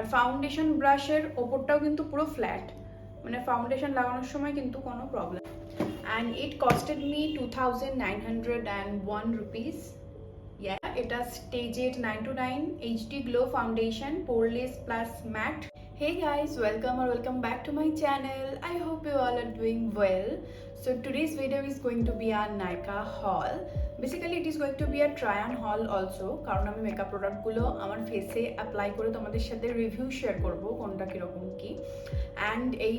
আর foundation ব্রাশের ওপরটাও কিন্তু পুরো flat, মানে ফাউন্ডেশন লাগানোর সময় কিন্তু কোনো problem. And it costed me 2901 rupees. এটা স্টেজেড 929 HD Glow Foundation Poreless Plus Matte. Hey guys, welcome back to my channel. I hope you all are doing well. So today's video is going to be a Nykaa haul. Basically it is going to be a try on haul also, কারণ আমি makeup প্রোডাক্টগুলো আমার ফেসে apply করে তোমাদের সাথে review share করব কোনটা কীরকম কি। অ্যান্ড এই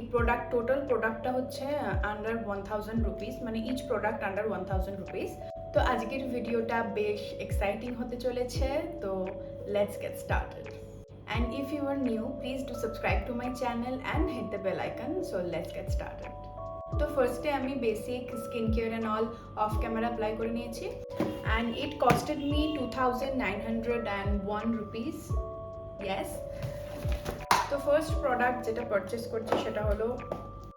টোটাল প্রোডাক্টটা হচ্ছে আন্ডার 1000 রুপিস, মানে ইচ প্রোডাক্ট আন্ডার 1000 রুপিস। তো আজকের ভিডিওটা বেশ এক্সাইটিং হতে চলেছে, তো let's get started. And if you are new, please do subscribe to my channel and hit the bell icon. So let's get started. তো ফার্স্টে আমি basic skin care and all of camera apply করে নিয়েছি, and it costed me 2901 rupees. Yes. তো first product যেটা purchase করছি সেটা হলো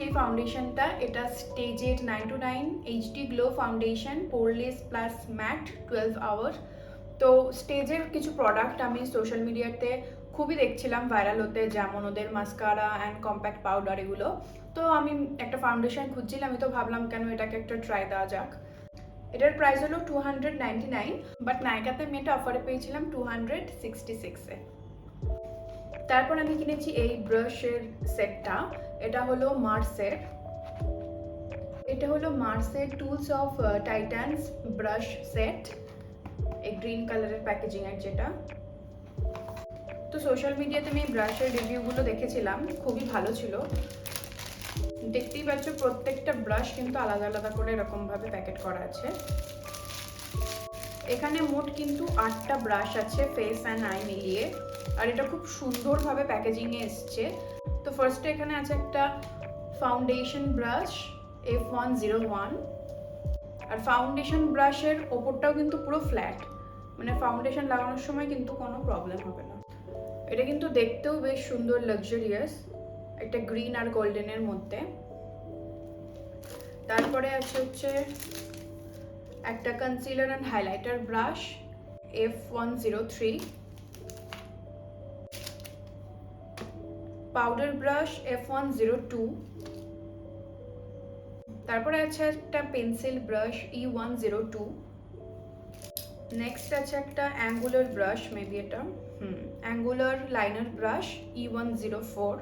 এই ফাউন্ডেশনটা। এটা স্টেজেড 929 HD Glow Foundation Poreless Plus Matte 12 Hour। তো স্টেজের কিছু প্রোডাক্ট আমি সোশ্যাল মিডিয়াতে খুবই দেখছিলাম ভাইরাল হতে, যেমন ওদের মাস্কারা অ্যান্ড কম্প্যাক্ট পাউডার এগুলো। তো আমি একটা ফাউন্ডেশন খুঁজছিলাম, আমি তো ভাবলাম কেন এটাকে একটা ট্রাই দেওয়া যাক। এটার প্রাইস হলো 299, বাট নাইকাতে আমি এটা অফারে পেয়েছিলাম 266-এ। তারপর আমি কিনেছি এই ব্রাশের সেটটা। এটা হলো মার্সের tools of titans brush set, এই গ্রিন কালারের প্যাকেজিংয়ের যেটা। তো সোশ্যাল মিডিয়াতে আমি ব্রাশের রিভিউগুলো দেখেছিলাম, খুবই ভালো ছিল। দেখতেই পাচ্ছ প্রত্যেকটা ব্রাশ কিন্তু আলাদা আলাদা করে এরকমভাবে প্যাকেট করা আছে। এখানে মোট কিন্তু 8টা ব্রাশ আছে ফেস অ্যান্ড আই মিলিয়ে, আর এটা খুব সুন্দরভাবে প্যাকেজিংয়ে এসছে। তো ফার্স্টে এখানে আছে একটা ফাউন্ডেশন ব্রাশ F101, আর ফাউন্ডেশন ব্রাশের ওপরটাও কিন্তু পুরো ফ্ল্যাট, মানে ফাউন্ডেশন লাগানোর সময় কিন্তু কোনো প্রবলেম হবে না। এটা কিন্তু দেখতেও বেশ সুন্দর, লাক্সারিয়াস, একটা গ্রিন আর গোল্ডেনের মধ্যে। তারপরে আছে হচ্ছে একটা concealer and highlighter brush F103, powder brush F102, তারপরে আছে একটা পেন্সিল ব্রাশ E102, নেক্সট আছে একটা অ্যাঙ্গুলার ব্রাশ, মেবি এটা অ্যাঙ্গুলার লাইনার ব্রাশ E104।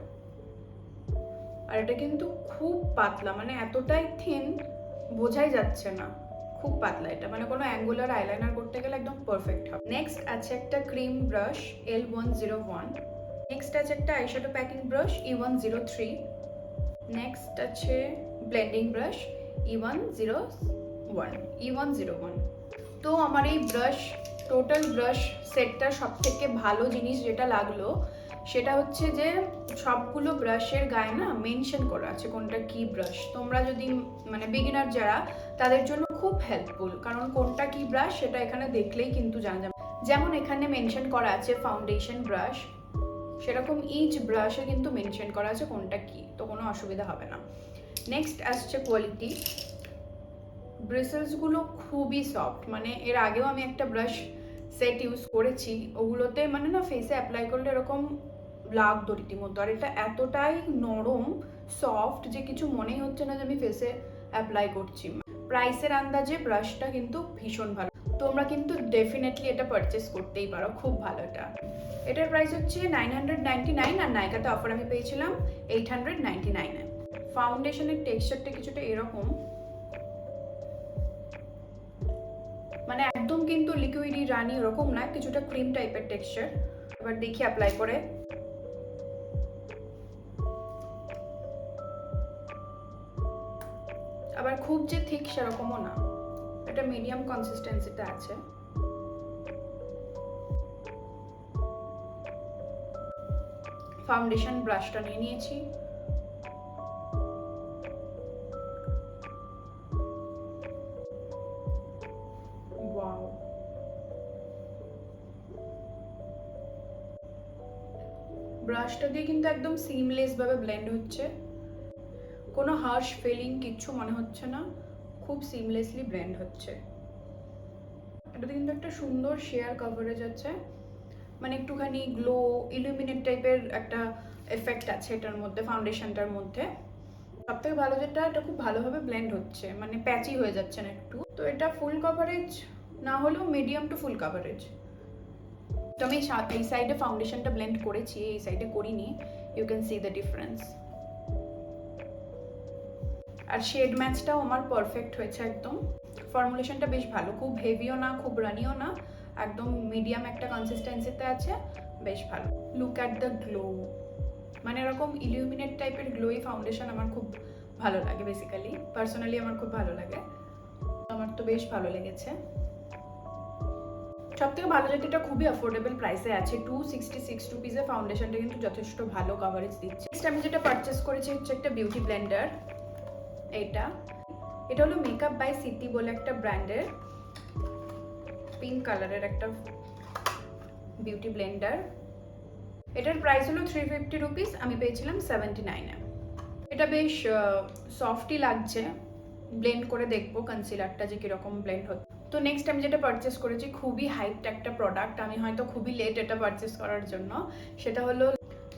আর এটা কিন্তু খুব পাতলা, মানে এতটাই থিন বোঝাই যাচ্ছে না, খুব পাতলা এটা, মানে কোনো অ্যাঙ্গুলার আইলাইনার করতে গেলে একদম পারফেক্ট হবে। নেক্সট আছে একটা ক্রিম ব্রাশ L101, নেক্সট আছে একটা eyeshadow packing brush E103, next আছে ব্লেন্ডিং ব্রাশ E101। তো আমার এই টোটাল ব্রাশ সেটটার সব থেকে ভালো জিনিস যেটা লাগলো সেটা হচ্ছে যে সবগুলো ব্রাশের গায়ে না মেনশন করা আছে কোনটা কি ব্রাশ। তোমরা যদি মানে বিগিনার যারা, তাদের জন্য খুব হেল্পফুল, কারণ কোনটা কি ব্রাশ সেটা এখানে দেখলেই কিন্তু জানা যাবে। যেমন এখানে মেনশন করা আছে ফাউন্ডেশন ব্রাশ, সেরকম ইচ ব্রাশে কিন্তু মেনশন করা আছে কোনটা কি, তো কোনো অসুবিধা হবে না। নেক্সট আসছে কোয়ালিটি। ব্রিসেলসগুলো খুবই সফট, মানে এর আগেও আমি একটা ব্রাশ সেট ইউজ করেছি, ওগুলোতে মানে না ফেসে অ্যাপ্লাই করলে এরকম লাগ দড়িটির মতো, আর এটা এতটাই নরম সফট যে কিছু মনেই হচ্ছে না যে আমি ফেসে অ্যাপ্লাই করছি। প্রাইসের আন্দাজে ব্রাশটা কিন্তু ভীষণ ভালো, তোমরা কিন্তু ডেফিনেটলি এটা পারচেস করতেই পারো, খুব ভালো এটা। এটার প্রাইস হচ্ছে 999, আর নাইকাতে অফার আমি পেয়েছিলাম 899-এ। ফাউন্ডেশনের টেক্সচারটা কিছুটা এরকম, মানে একদম কিন্তু লিকুইডি রানি এরকম না, কিছুটা ক্রিম টাইপের টেক্সচার। এবার দেখি অ্যাপ্লাই করে। আবার খুব যে থিক সেরকমও না, এটা মিডিয়াম কনসিস্টেন্সিতে আছে। ফাউন্ডেশন ব্রাশটা নিয়ে নিয়েছি, ওয়াও, ব্রাশটা দিয়ে কিন্তু একদম সিমলেস ভাবে ব্লেন্ড হচ্ছে, কোনো হার্শ ফিলিং কিচ্ছু মনে হচ্ছে না, খুব সিমলেসলি ব্লেন্ড হচ্ছে। এটাতে কিন্তু একটা সুন্দর শেয়ার কভারেজ আছে, মানে একটুখানি গ্লো ইলুমিনেট টাইপের একটা এফেক্ট আছে এটার মধ্যে, ফাউন্ডেশনটার মধ্যে। সবথেকে ভালো যেটা, এটা খুব ভালোভাবে ব্লেন্ড হচ্ছে, মানে প্যাচি হয়ে যাচ্ছে না একটু। তো এটা ফুল কভারেজ না হলেও মিডিয়াম টু ফুল কভারেজ। তো আমি এই সাইডে ফাউন্ডেশনটা ব্লেন্ড করেছি, এই সাইডে করিনি। You can see the difference. আর শেড ম্যাচটাও আমার পারফেক্ট হয়েছে একদম। ফর্মুলেশনটা বেশ ভালো, খুব হেভিও না খুব রানিও না, একদম মিডিয়াম একটা কনসিস্টেন্সিতে আছে, বেশ ভালো। লুক অ্যাট দ্য গ্লো, মানে এরকম ইলুমিনেট টাইপের গ্লোই ফাউন্ডেশন আমার খুব ভালো লাগে। বেসিক্যালি পার্সোনালি আমার খুব ভালো লাগে, আমার তো বেশ ভালো লেগেছে। সবথেকে ভালো যেটা, এটা খুবই অ্যাফোর্ডেবল প্রাইসে আছে। 266 রুপিসে ফাউন্ডেশনটা কিন্তু যথেষ্ট ভালো কভারেজ দিচ্ছে। নেক্সট আমি যেটা পারচেস করেছি হচ্ছে একটা বিউটি ব্লেন্ডার। এটা হলো মেকআপ বাই সিটি বলে একটা ব্র্যান্ডের পিঙ্ক কালারের একটা বিউটি ব্লেন্ডার। এটার প্রাইস হলো 350 রুপিস, আমি পেয়েছিলাম 79-এ। এটা বেশ সফটই লাগছে, ব্লেন্ড করে দেখবো কনসিলারটা যে কিরকম ব্লেন্ড হচ্ছে। তো নেক্সট আমি যেটা পারচেস করেছি, খুবই হাইপড একটা প্রোডাক্ট, আমি হয়তো খুবই লেট এটা পারচেস করার জন্য। সেটা হলো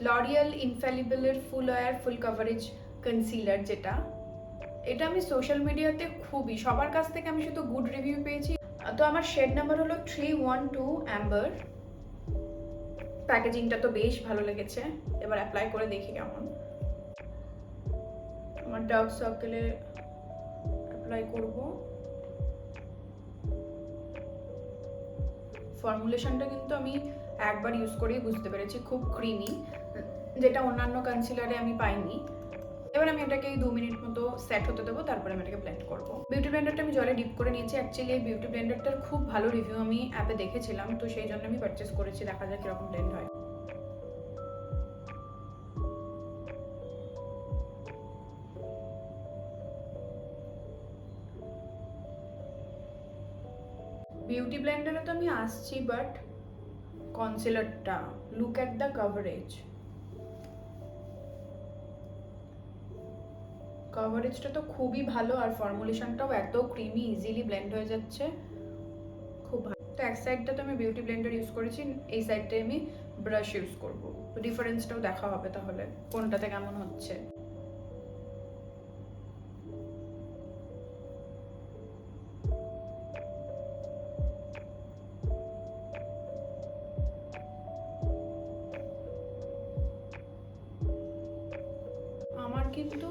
লরিয়াল ইনফ্যালিবলের ফুল ওয়্যার ফুল কভারেজ কনসিলার। যেটা এটা আমি সোশ্যাল মিডিয়াতে খুবই সবার কাছ থেকে আমি শুধু গুড রিভিউ পেয়েছি। তো আমার শেড নাম্বার হলো 312 অ্যাম্বার। প্যাকেজিংটা তো বেশ ভালো লেগেছে, এবার অ্যাপ্লাই করে দেখি কেমন। আমার ডার্ক সার্কেলে অ্যাপ্লাই করব। ফর্মুলেশনটা কিন্তু আমি একবার ইউজ করেই বুঝতে পেরেছি, খুব ক্রিমি, যেটা অন্যান্য কনসিলারে আমি পাইনি। এবার আমি এটাকে 2 মিনিট মতো সেট হতে দেবো, তারপরে আমি এটাকে ব্লেন্ড করবো। বিউটি ব্লেন্ডারটা আমি জলে ডিপ করে নিয়েছি। অ্যাকচুয়ালি এই বিউটি ব্লেন্ডারটার খুব ভালো রিভিউ আমি অ্যাপে দেখেছিলাম, তো সেই জন্য আমি পারচেস করেছি। দেখা যাক কিরকম ব্লেন্ড হয়। বিউটি ব্লেন্ডারে তো আমি আসছি, বাট কনসিলারটা, লুক অ্যাট দ্য কভারেজ। কভারেজটা তো খুবই ভালো, আর ফর্মুলেশনটাও এত ক্রিমি, ইজিলি ব্লেন্ড হয়ে যাচ্ছে, খুব ভালো। তো এক সাইডটা তো আমি বিউটি ব্লেন্ডার ইউজ করেছি, এই সাইডটায় আমি ব্রাশ ইউজ করবো। তো ডিফারেন্সটাও দেখা হবে তাহলে কোনটাতে কেমন হচ্ছে। আমার কিন্তু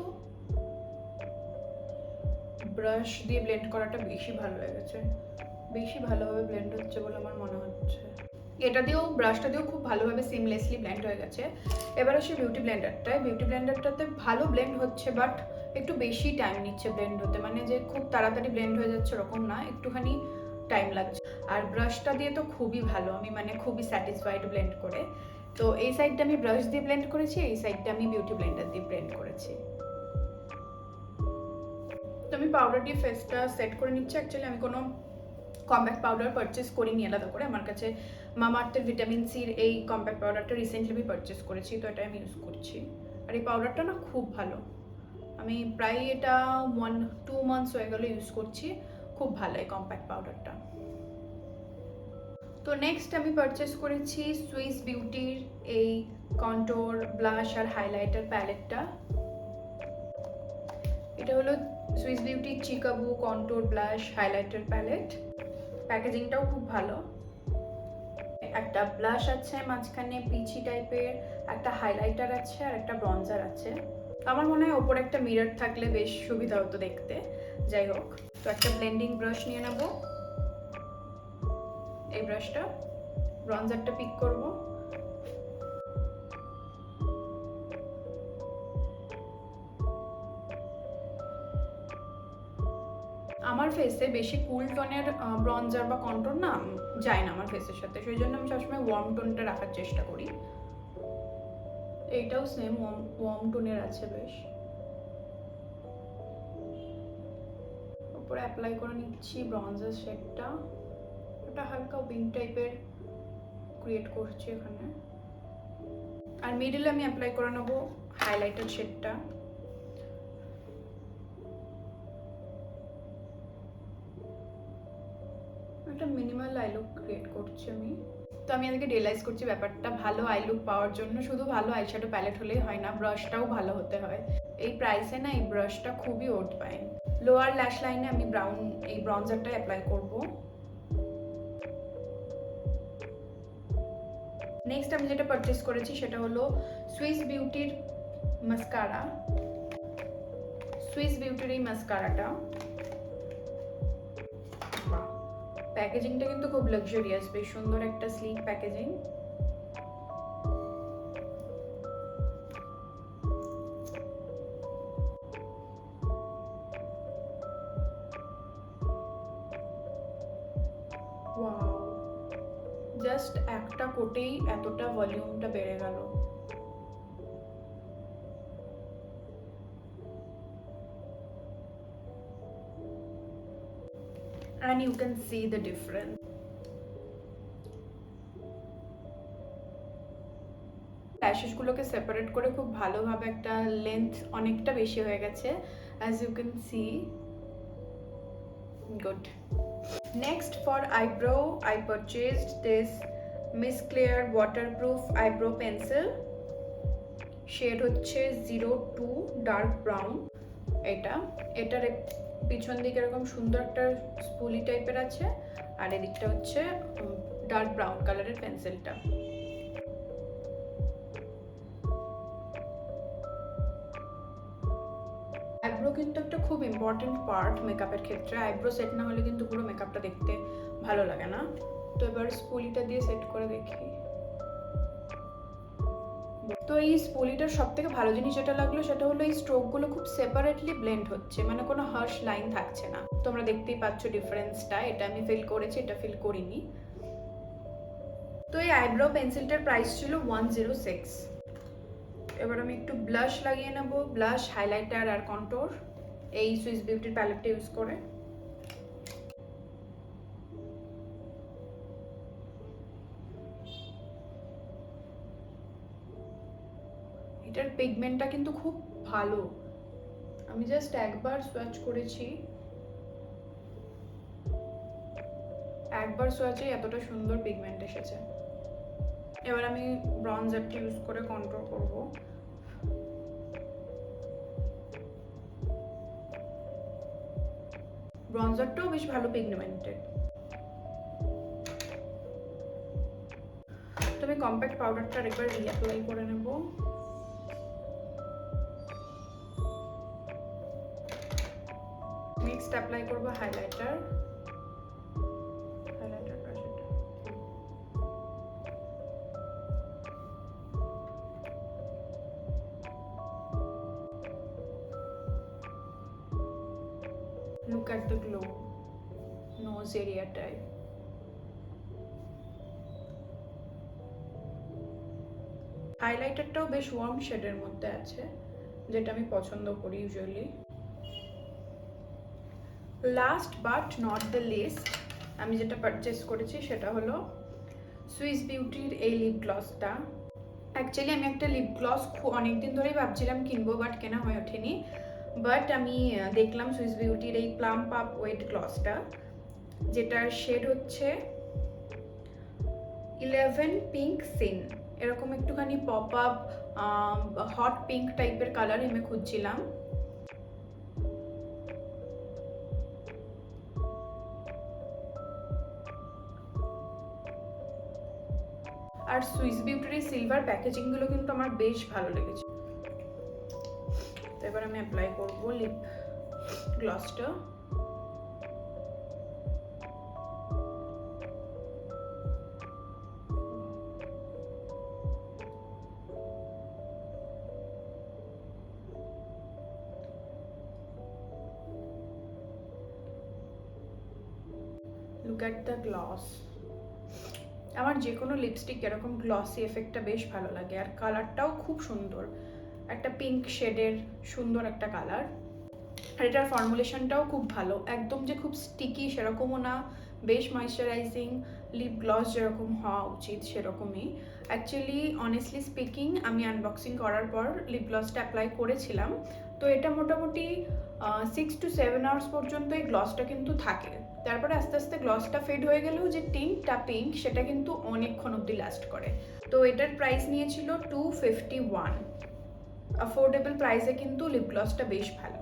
ব্রাশ দিয়ে ব্লেন্ড করাটা বেশি ভালো লেগেছে, বেশি ভালোভাবে ব্লেন্ড হচ্ছে বলে আমার মনে হচ্ছে। এটা দিয়েও, ব্রাশটা দিয়েও খুব ভালোভাবে সিমলেসলি ব্লেন্ড হয়ে গেছে। এবার আসি বিউটি ব্লেন্ডারটায়। বিউটি ব্লেন্ডারটাতে ভালো ব্লেন্ড হচ্ছে, বাট একটু বেশি টাইম নিচ্ছে ব্লেন্ড হতে, মানে যে খুব তাড়াতাড়ি ব্লেন্ড হয়ে যাচ্ছে ওরকম না, একটুখানি টাইম লাগছে। আর ব্রাশটা দিয়ে তো খুবই ভালো, আমি মানে খুবই স্যাটিসফাইড ব্লেন্ড করে। তো এই সাইডটা আমি ব্রাশ দিয়ে ব্লেন্ড করেছি, এই সাইডটা আমি বিউটি ব্লেন্ডার দিয়ে ব্লেন্ড করেছি। তো আমি পাউডার দিয়ে ফেসটা সেট করে নিচ্ছি। অ্যাকচুয়ালি আমি কোনো কম্প্যাক্ট পাউডার পারচেস করিনি আলাদা করে, আমার কাছে মামাআর্থের ভিটামিন সির এই কম্প্যাক্ট পাউডারটা রিসেন্টলি আমি পারচেস করেছি, তো এটা আমি ইউজ করছি। আর এই পাউডারটা না খুব ভালো, আমি প্রায় এটা 1-2 মান্থস হয়ে গেল ইউজ করছি, খুব ভালো এই কম্প্যাক্ট পাউডারটা। তো নেক্সট আমি পারচেস করেছি সুইস বিউটির এই কন্ট্যুর ব্লাশ আর হাইলাইটার প্যালেটটা। এটা হলো সুইস বিউটির চিকাবু কন্ট্যুর ব্লাশ হাইলাইটার প্যালেট। প্যাকেজিংটাও খুব ভালো। একটা ব্লাশ আছে মাঝখানে পিচি টাইপের, একটা হাইলাইটার আছে, আর একটা ব্রঞ্জার আছে। আমার মনে হয় ওপরে একটা মিরর থাকলে বেশ সুবিধা হতো দেখতে। যাই হোক, তো একটা ব্লেন্ডিং ব্রাশ নিয়ে নেব। এই ব্রাশটা, ব্রঞ্জারটা পিক করব। আমার ফেসে বেশি কুল টোনের ব্রঞ্জার বা কন্ট্যুর না যায় না আমার ফেসের সাথে, সেই জন্য আমি সবসময় ওয়ার্ম টোনটা রাখার চেষ্টা করি। এইটাও সেম ওয়ার্ম টোনের আছে বেশ। উপরে অ্যাপ্লাই করে নিচ্ছি ব্রঞ্জার শেডটা, ওটা হালকা পিঙ্ক টাইপের ক্রিয়েট করছি এখানে। আর মিডলে আমি অ্যাপ্লাই করে নেব হাইলাইটার শেডটা। একটা মিনিমাল আই লুক ক্রিয়েট করছি আমি। তো আমি আজকে রিয়েলাইজ করছি ব্যাপারটা, ভালো আই লুক পাওয়ার জন্য শুধু ভালো আইশ্যাডো প্যালেট হলেই হয় না, ব্রাশটাও ভালো হতে হয়। এই প্রাইসে না এই ব্রাশটা খুবই ওট পায়। লোয়ার ল্যাশ লাইনে আমি এই ব্রঞ্জারটা অ্যাপ্লাই করব। নেক্সট আমি যেটা পারচেস করেছি সেটা হলো সুইস বিউটির মাস্কারা। সুইস বিউটির এই মাস্কারাটা, প্যাকেজিংটা কিন্তু খুব লাক্সারিয়াস, বেশ সুন্দর একটা স্লিক প্যাকেজিং। ওয়াও, জাস্ট একটা কোটেই এতটা ভলিউমটা বেড়ে গেল। And you can see the difference. ল্যাশেসগুলোকে সেপারেট করে খুব ভালোভাবে একটা লেন্থ অনেকটা বেশি হয়ে গেছে, as you can see. Good. Next, for eyebrow I purchased this Miss Claire waterproof eyebrow pencil. Shade হচ্ছে 02 ডার্ক ব্রাউন। এটার পিছন দিকে এরকম সুন্দর একটা স্পুলি টাইপের আছে, আর এদিকটা হচ্ছে ডার্ক ব্রাউন কালারের পেন্সিলটা। আইব্রো কিন্তু একটা খুব ইম্পর্টেন্ট পার্ট মেকআপের ক্ষেত্রে। আইব্রো সেট না হলে কিন্তু পুরো মেকআপটা দেখতে ভালো লাগে না। তো এবার স্পুলিটা দিয়ে সেট করে দেখি। তো এই স্পুলিটার সব থেকে ভালো জিনিস যেটা লাগলো সেটা হলো এই স্ট্রোকগুলো খুব সেপারেটলি ব্লেন্ড হচ্ছে, মানে কোনো হার্শ লাইন থাকছে না। তোমরা দেখতেই পাচ্ছ ডিফারেন্সটা, এটা আমি ফিল করেছি, এটা ফিল করিনি। তো এই আইব্রো পেন্সিলটার প্রাইস ছিল 106। এবার আমি একটু ব্লাশ লাগিয়ে নেব, ব্লাশ, হাইলাইটার আর কন্ট্যুর এই সুইস বিউটির প্যালেটটা ইউজ করে। এটার পিগমেন্টটা কিন্তু খুব ভালো, আমি জাস্ট একবার সোয়াচ করেছি, একবার সোয়াচে এতটা সুন্দর পিগমেন্ট এসেছে। এবার আমি ব্রঞ্জারটা ইউজ করে কন্ট্রোল করব। ব্রঞ্জারটাও বেশ ভালো পিগমেন্টেড। তো আমি কম্প্যাক্ট পাউডারটা একবার রিঅ্যাপ্লাই করে নেব। নেক্সট অ্যাপ্লাই করব highlighter. Look at the glow, nose area type. হাইলাইটারটাও বেশ ওয়ার্ম শেডের মধ্যে আছে, যেটা আমি পছন্দ করি usually. Last but not the least, আমি যেটা পারচেস করেছি সেটা হলো সুইস বিউটির এই লিপ গ্লসটা। অ্যাকচুয়ালি আমি একটা লিপ গ্লস অনেকদিন ধরেই ভাবছিলাম কিনবো, বাট কেনা হয়ে ওঠেনি। বাট আমি দেখলাম সুইস বিউটির এই প্লাম পাপ ওয়েট গ্লসটা, যেটার শেড হচ্ছে 11 পিঙ্ক সিন। এরকম একটুখানি পপ আপ হট পিঙ্ক টাইপের কালার আমি খুঁজছিলাম। আর সুইস বিউটির এই সিলভার প্যাকেজিংগুলো কিন্তু আমার বেশ ভালো লেগেছে। তো এবার আমি অ্যাপ্লাই করবো লিপ গ্লসটা। Look at the gloss. আমার যে কোনো লিপস্টিক এরকম গ্লসি এফেক্টটা বেশ ভালো লাগে, আর কালারটাও খুব সুন্দর, একটা পিঙ্ক শেডের সুন্দর একটা কালার। আর এটার ফর্মুলেশনটাও খুব ভালো, একদম যে খুব স্টিকি সেরকমও না, বেশ ময়েশ্চারাইজিং লিপ গ্লস যেরকম হওয়া উচিত সেরকমই। অ্যাকচুয়ালি অনেস্টলি স্পিকিং আমি আনবক্সিং করার পর লিপ গ্লসটা অ্যাপ্লাই করেছিলাম, তো এটা মোটামুটি 6 to 7 আওয়ার্স পর্যন্ত এই গ্লসটা কিন্তু থাকে। তারপরে আস্তে আস্তে গ্লসটা ফেড হয়ে গেলেও যে টিন্টটা পিঙ্ক সেটা কিন্তু অনেকক্ষণ অবধি লাস্ট করে। তো এটার প্রাইস নিয়েছিল 251। অ্যাফোর্ডেবল প্রাইসে কিন্তু লিপ গ্লসটা বেশ ভালো।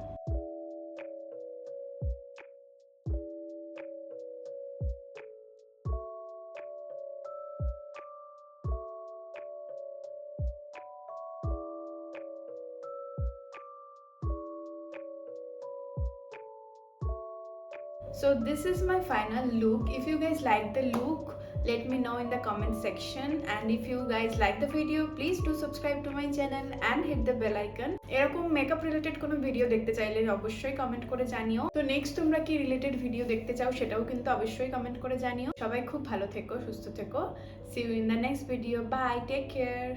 So this is my final look. If you guys like the look, let me know in the comment section, and if you guys like the video, please do subscribe to my channel and hit the bell icon. এরকম makeup related কোনো video দেখতে চাইলে অবশ্যই comment করে জানিও। তো next তোমরা কি রিলেটেড ভিডিও দেখতে চাও সেটাও কিন্তু অবশ্যই কমেন্ট করে জানিও। সবাই খুব ভালো থেকো, সুস্থ থেকো। See you in the next video. Bye, take care.